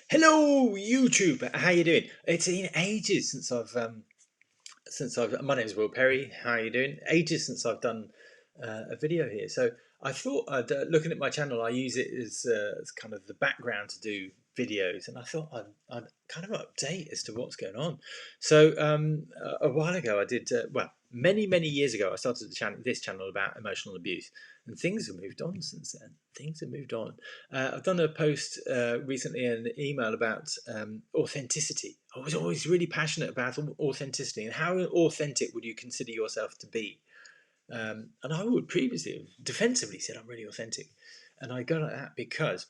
Hello, YouTube. How you doing? It's been ages since I've. My name's Will Perry. How are you doing? Ages since I've done a video here. So I thought, looking at my channel, I use it as kind of the background to do videos, and I thought I'd kind of update as to what's going on. So a while ago, I did well. Many years ago, I started this channel about emotional abuse, and things have moved on since then. Things have moved on. I've done a post recently, an email about authenticity. I was always really passionate about authenticity and how authentic would you consider yourself to be. And I would previously have defensively said I'm really authentic, and I got at that because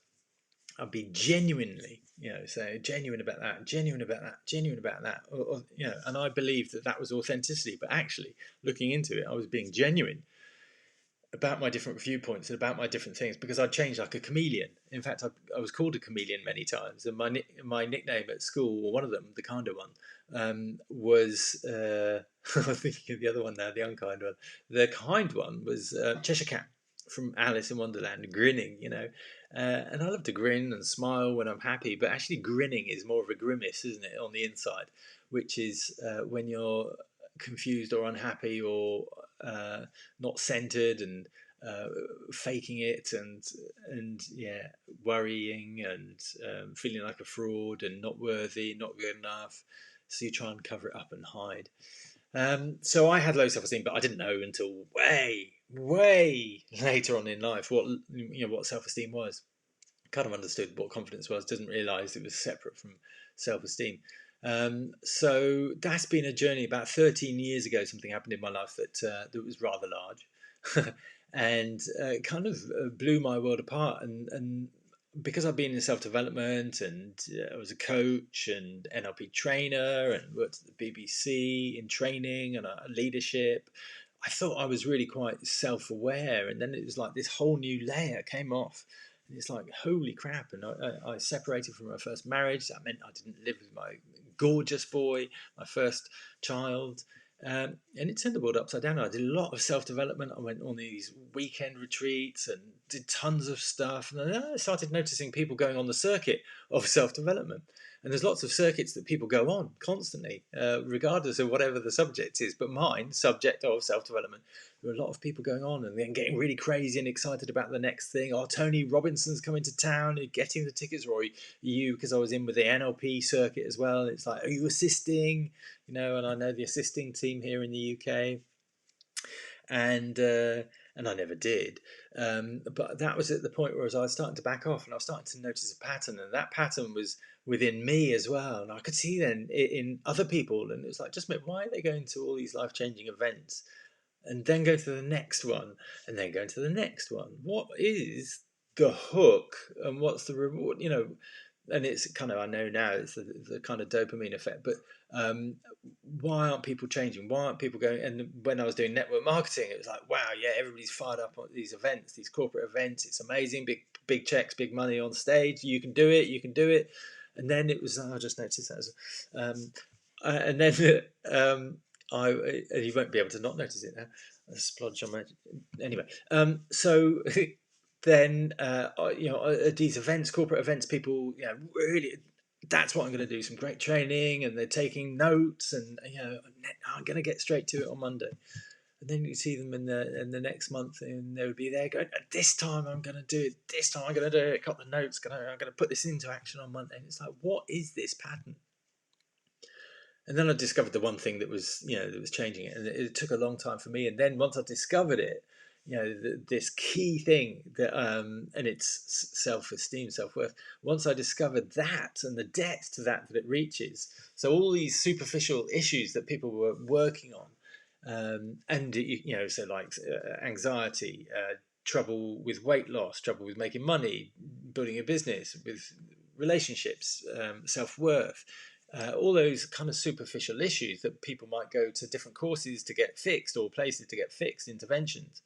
I'd be genuinely, say genuine about that, genuine about that, genuine about that, and I believed that that was authenticity. But actually, looking into it, I was being genuine about my different viewpoints and about my different things because I'd changed like a chameleon. In fact, I was called a chameleon many times, and my nickname at school, or one of them, the kinder one, was I'm thinking of the other one now, the unkind one. The kind one was Cheshire Cat from Alice in Wonderland, grinning, and I love to grin and smile when I'm happy, but actually grinning is more of a grimace, isn't it, on the inside, which is when you're confused or unhappy or not centered and uh, faking it and yeah, worrying and feeling like a fraud and not worthy, not good enough. So you try and cover it up and hide. So I had low self-esteem, but I didn't know until way later on in life what self-esteem was. Kind of understood what confidence was, didn't realise it was separate from self-esteem. So that's been a journey. About 13 years ago, something happened in my life that was rather large, and it kind of blew my world apart. And because I've been in self development and I was a coach and NLP trainer and worked at the BBC in training and leadership, I thought I was really quite self aware. And then it was like this whole new layer came off. And it's like, holy crap. And I separated from my first marriage. That meant I didn't live with my gorgeous boy, my first child. And it turned the world upside down. I did a lot of self development. I went on these weekend retreats and did tons of stuff. And then I started noticing people going on the circuit of self development. And there's lots of circuits that people go on constantly, regardless of whatever the subject is. But mine, subject of self development, there were a lot of people going on and then getting really crazy and excited about the next thing. Oh, Tony Robinson's coming to town, getting the tickets, or you, because I was in with the NLP circuit as well. It's like, are you assisting? And I know the assisting team here in the UK, and I never did. But that was at the point where I was starting to back off, and I was starting to notice a pattern, and that pattern was within me as well, and I could see then in other people, and it was like, just why are they going to all these life changing events, and then go to the next one, and then go to the next one? What is the hook, and what's the reward? And it's kind of, I know now it's the kind of dopamine effect, but um, why aren't people changing? Why aren't people going? And when I was doing network marketing, it was like, wow, yeah, everybody's fired up on these events, these corporate events. It's amazing, big checks, big money on stage. You can do it, you can do it. And then it was, I just noticed that, and then I you won't be able to not notice it now. A splodge on my anyway. So then at these events, corporate events, people really, that's what I'm going to do, some great training, and they're taking notes, and I'm going to get straight to it on Monday. And then you see them in the next month, and they would be there going, this time I'm going to do it, this time I'm going to do it, got the notes, I'm going to put this into action on Monday. And it's like, what is this pattern? And then I discovered the one thing that was changing it, and it took a long time for me. And then once I discovered it, this key thing that and it's self-esteem, self-worth. Once I discovered that and the depth to that it reaches, so all these superficial issues that people were working on, and so like anxiety, trouble with weight loss, trouble with making money, building a business, with relationships, self-worth, all those kind of superficial issues that people might go to different courses to get fixed or places to get fixed, interventions.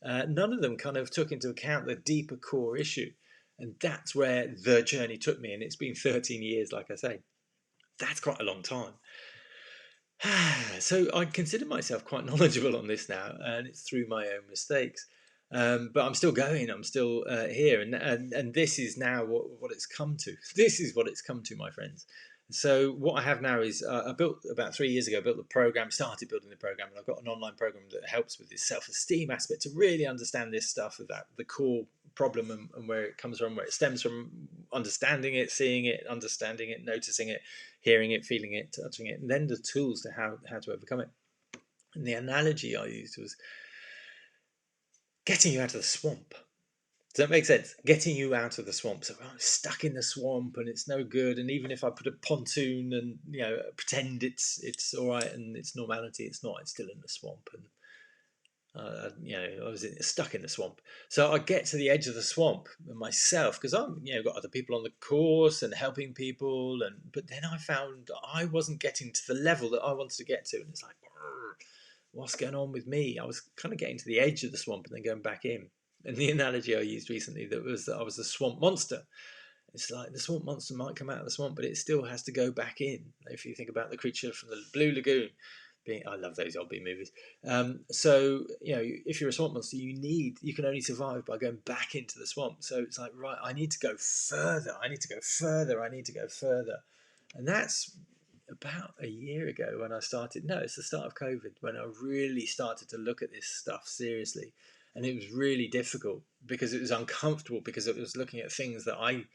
None of them kind of took into account the deeper core issue. And that's where the journey took me. And it's been 13 years, like I say. That's quite a long time. So I consider myself quite knowledgeable on this now, and it's through my own mistakes. But I'm still going. I'm still here, and this is now what it's come to. This is what it's come to, my friends. So what I have now is I built about 3 years ago. Built the program, started building the program, and I've got an online program that helps with this self-esteem aspect to really understand this stuff of that the core problem and where it comes from, where it stems from, understanding it, seeing it, understanding it, noticing it, hearing it, feeling it, touching it, and then the tools to how to overcome it. And the analogy I used was getting you out of the swamp. Does that make sense? Getting you out of the swamp. So I'm stuck in the swamp and it's no good. And even if I put a pontoon and pretend it's all right and it's normality, it's not. It's still in the swamp. And I was stuck in the swamp. So I get to the edge of the swamp myself because I'm got other people on the course and helping people. But then I found I wasn't getting to the level that I wanted to get to, and it's like, what's going on with me? I was kind of getting to the edge of the swamp and then going back in. And the analogy I used recently that I was a swamp monster. It's like the swamp monster might come out of the swamp, but it still has to go back in. If you think about the creature from the Blue Lagoon, I love those old B movies. So if you're a swamp monster, you can only survive by going back into the swamp. So it's like, right, I need to go further. I need to go further. I need to go further, and that's about a year ago when I started. No, it's the start of COVID when I really started to look at this stuff seriously. And it was really difficult because it was uncomfortable because it was looking at things that I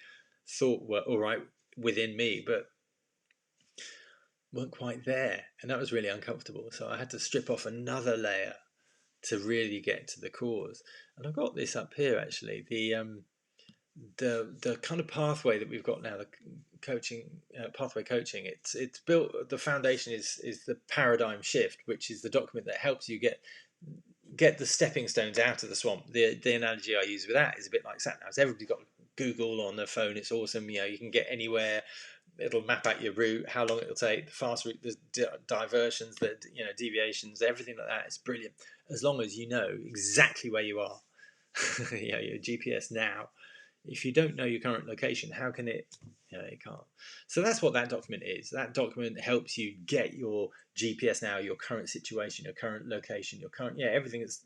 thought were all right within me, but weren't quite there. And that was really uncomfortable. So I had to strip off another layer to really get to the cause. And I've got this up here actually. The kind of pathway that we've got now, the coaching pathway coaching, it's built. The foundation is the paradigm shift, which is the document that helps you get the stepping stones out of the swamp. The analogy I use with that is a bit like sat navs. Everybody's got Google on their phone. It's awesome. You can get anywhere. It'll map out your route, how long it'll take, the fast route, the diversions, the deviations, everything like that. It's brilliant as long as you know exactly where you are. Your GPS now. If you don't know your current location, how can it? It can't. So that's what that document is. That document helps you get your GPS now, your current situation, your current location, your current everything that's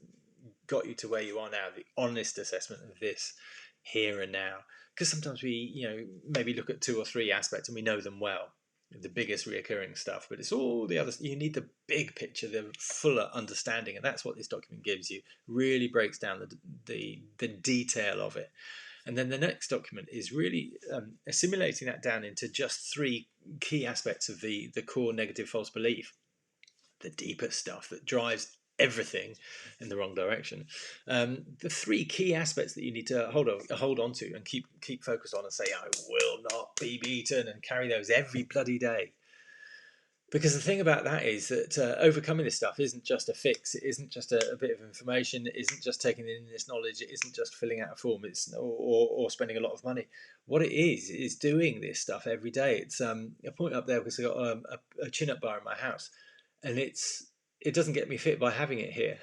got you to where you are now. The honest assessment of this here and now. Because sometimes we maybe look at 2 or 3 aspects and we know them well, the biggest reoccurring stuff, but it's all the others. You need the big picture, the fuller understanding, and that's what this document gives you. Really breaks down the detail of it. And then the next document is really assimilating that down into just 3 key aspects of the core negative false belief, the deeper stuff that drives everything in the wrong direction. The 3 key aspects that you need to hold on to and keep focused on and say, I will not be beaten, and carry those every bloody day. Because the thing about that is that overcoming this stuff isn't just a fix. It isn't just a bit of information. It isn't just taking in this knowledge. It isn't just filling out a form. Or spending a lot of money. What it is doing this stuff every day. It's I point up there because I got a chin-up bar in my house, and it doesn't get me fit by having it here.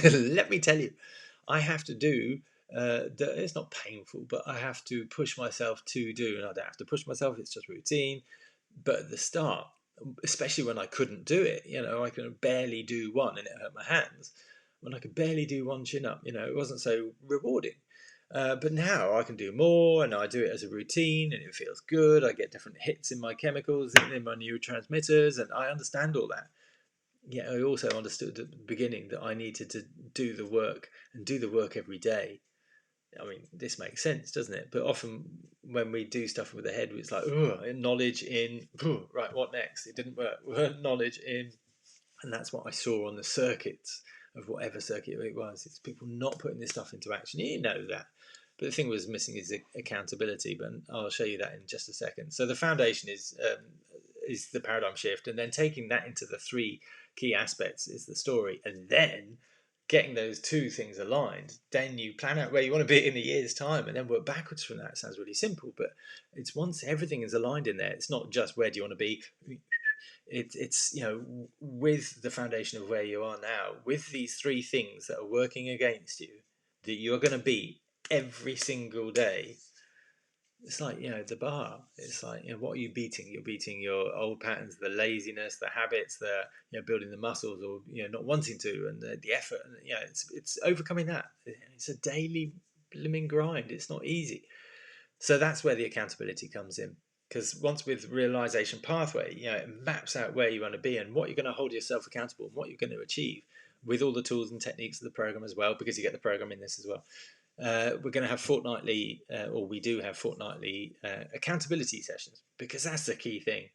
Let me tell you, I have to do. It's not painful, but I have to push myself to do, and I don't have to push myself. It's just routine. But at the start, especially when I couldn't do it, I could barely do one and it hurt my hands. When I could barely do one chin up, it wasn't so rewarding. But now I can do more, and I do it as a routine, and it feels good. I get different hits in my chemicals, in my neurotransmitters, and I understand all that. Yet I also understood at the beginning that I needed to do the work and do the work every day. I mean, this makes sense, doesn't it? But often when we do stuff with the head, it's like, knowledge in, right, what next? It didn't work. Knowledge in. And that's what I saw on the circuits of whatever circuit it was. It's people not putting this stuff into action. You know that. But the thing was missing is accountability. But I'll show you that in just a second. So the foundation is the paradigm shift. And then taking that into the 3 key aspects is the story. And then getting those 2 things aligned, then you plan out where you want to be in a year's time and then work backwards from that. It sounds really simple, but it's once everything is aligned in there, it's not just where do you want to be. It's with the foundation of where you are now, with these 3 things that are working against you, that you're going to be every single day, it's like, the bar. It's like, what are you beating? You're beating your old patterns, the laziness, the habits, the building the muscles, or not wanting to, and the effort. And it's overcoming that. It's a daily blooming grind. It's not easy. So that's where the accountability comes in. Because once with realization pathway, it maps out where you want to be and what you're going to hold yourself accountable and what you're going to achieve with all the tools and techniques of the program as well, because you get the program in this as well. We're going to have fortnightly, or we do have fortnightly accountability sessions, because that's the key thing.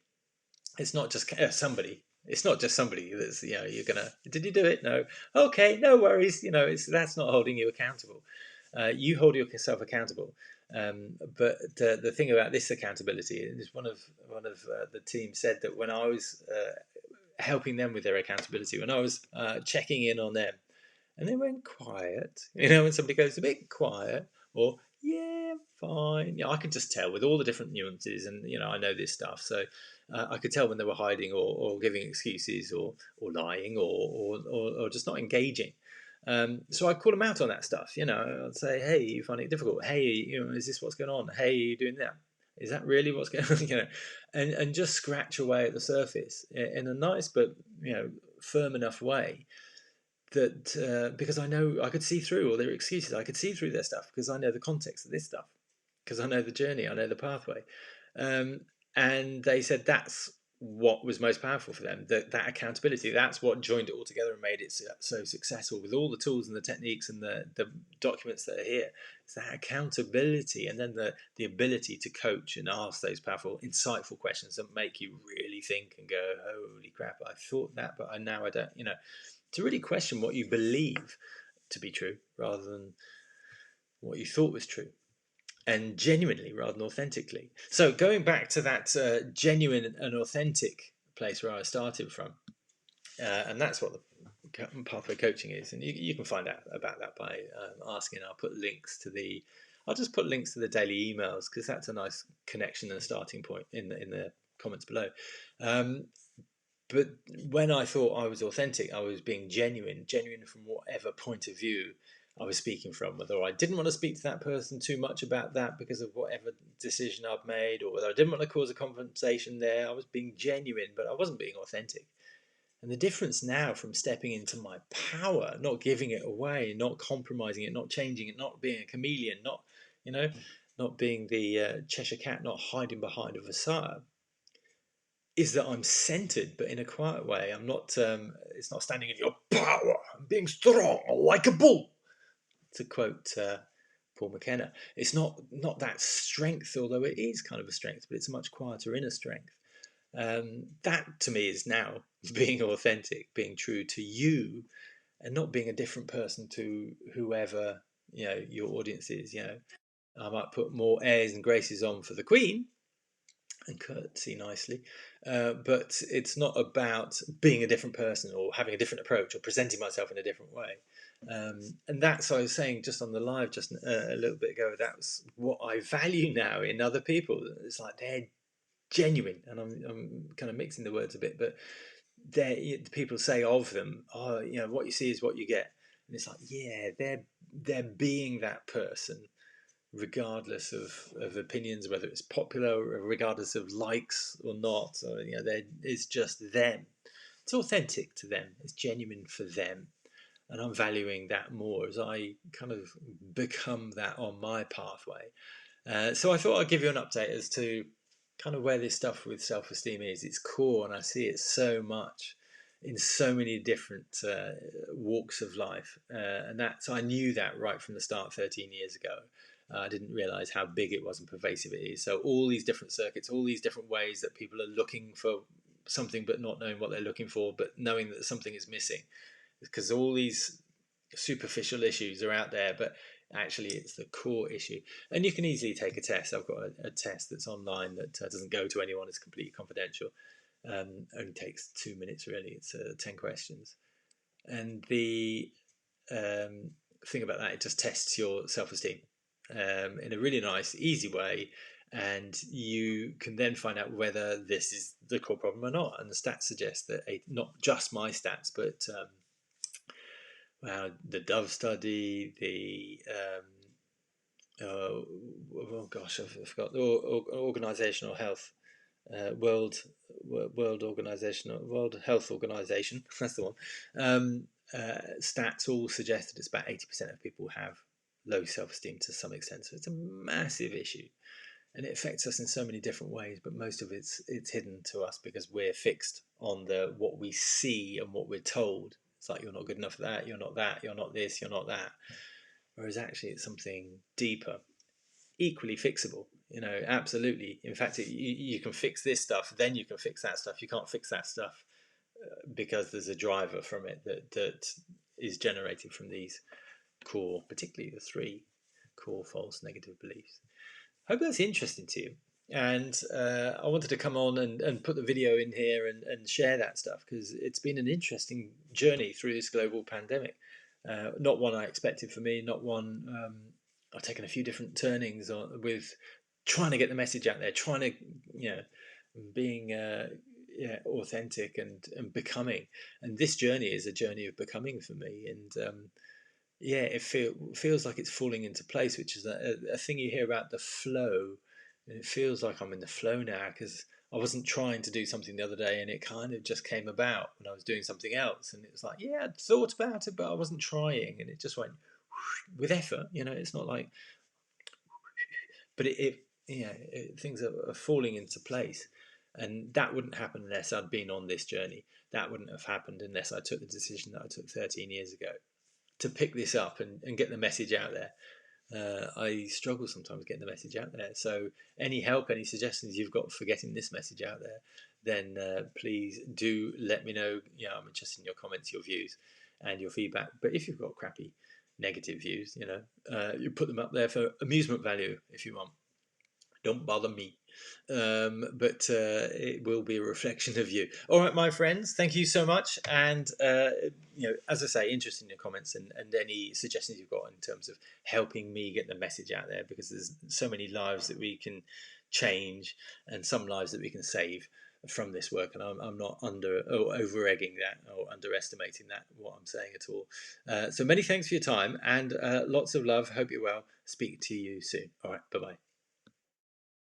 It's not just somebody. It's not just somebody that's you're gonna. Did you do it? No. Okay, no worries. That's not holding you accountable. You hold yourself accountable. But the thing about this accountability is one of the team said that when I was helping them with their accountability, when I was checking in on them, and they went quiet. When somebody goes a bit quiet, or yeah, fine. I could just tell with all the different nuances, and I know this stuff, so I could tell when they were hiding or giving excuses or lying or just not engaging. So I call them out on that stuff. I'd say, hey, you find it difficult? Hey, is this what's going on? Hey, are you doing that? Is that really what's going on? And just scratch away at the surface in a nice but firm enough way that because I know I could see through all their excuses, I could see through their stuff because I know the context of this stuff, because I know the journey, I know the pathway, um, and they said that's what was most powerful for them. That accountability, that's what joined it all together and made it so successful with all the tools and the techniques and the documents that are here. It's that accountability, and then the ability to coach and ask those powerful, insightful questions that make you really think and go, holy crap, I thought that, but now I don't. To really question what you believe to be true rather than what you thought was true, and genuinely rather than authentically. So going back to that genuine and authentic place where I started from, and that's what the pathway coaching is, and you can find out about that by asking. I'll just put links to the daily emails, because that's a nice connection and a starting point in the comments below. But when I thought I was authentic, I was being genuine from whatever point of view I was speaking from. Whether I didn't want to speak to that person too much about that because of whatever decision I've made, or whether I didn't want to cause a conversation there, I was being genuine, but I wasn't being authentic. And the difference now from stepping into my power, not giving it away, not compromising it, not changing it, not being a chameleon, not being the Cheshire cat, not hiding behind a facade, is that I'm centered, but in a quiet way. I'm not. It's not standing in your power. I'm being strong like a bull, to quote Paul McKenna. It's not that strength, although it is kind of a strength, but it's a much quieter inner strength. That to me is now being authentic, being true to you, and not being a different person to whoever your audience is. I might put more airs and graces on for the Queen and curtsy nicely. But it's not about being a different person or having a different approach or presenting myself in a different way. And that's, I was saying just on the live just a little bit ago, that's what I value now in other people. It's like they're genuine, and I'm kind of mixing the words a bit, but people say of them, oh, what you see is what you get. And it's like, yeah, they're being that person regardless of opinions, whether it's popular, or regardless of likes or not. Or, it's just them. It's authentic to them. It's genuine for them. And I'm valuing that more as I kind of become that on my pathway. So I thought I'd give you an update as to kind of where this stuff with self-esteem is. Its core, and I see it so much in so many different walks of life. And so I knew that right from the start 13 years ago. I didn't realize how big it was and pervasive it is. So all these different circuits, all these different ways that people are looking for something but not knowing what they're looking for, but knowing that something is missing, because all these superficial issues are out there, but actually it's the core issue. And you can easily take a test. I've got a test that's online that doesn't go to anyone. It's completely confidential. Only takes 2 minutes really. It's 10 questions, and the thing about that, it just tests your self-esteem in a really nice, easy way, and you can then find out whether this is the core problem or not. And the stats suggest that not just my stats, but the Dove study, the oh gosh, I forgot. Organizational health, World World Health Organization. That's the one. Stats all suggest that it's about 80% of people have low self-esteem to some extent. So it's a massive issue, and it affects us in so many different ways. But most of it's hidden to us because we're fixed on the what we see and what we're told. It's like you're not good enough for that. You're not that. You're not this. You're not that. Whereas actually, it's something deeper, equally fixable. Absolutely. In fact, you can fix this stuff, then you can fix that stuff. You can't fix that stuff because there's a driver from it that is generated from these core, particularly the three core false negative beliefs. I hope that's interesting to you. And I wanted to come on and put the video in here and share that stuff because it's been an interesting journey through this global pandemic. Not one I expected for me, not one I've taken a few different turnings with trying to get the message out there, trying to, being authentic and becoming. And this journey is a journey of becoming for me. And it feels like it's falling into place, which is a thing you hear about, the flow. And it feels like I'm in the flow now because I wasn't trying to do something the other day and it kind of just came about when I was doing something else. And it was like, yeah, I'd thought about it, but I wasn't trying. And it just went with effort. It's not like, but things are falling into place. And that wouldn't happen unless I'd been on this journey. That wouldn't have happened unless I took the decision that I took 13 years ago to pick this up and get the message out there. I struggle sometimes getting the message out there. So any help, any suggestions you've got for getting this message out there, then please do let me know. I'm interested in your comments, your views, and your feedback. But if you've got crappy, negative views, you put them up there for amusement value if you want. Don't bother me. But it will be a reflection of you. All right, my friends, thank you so much. And, as I say, interested in your comments and any suggestions you've got in terms of helping me get the message out there, because there's so many lives that we can change and some lives that we can save from this work. And I'm not over egging that or underestimating that, what I'm saying at all. So many thanks for your time and lots of love. Hope you're well. Speak to you soon. All right, bye-bye.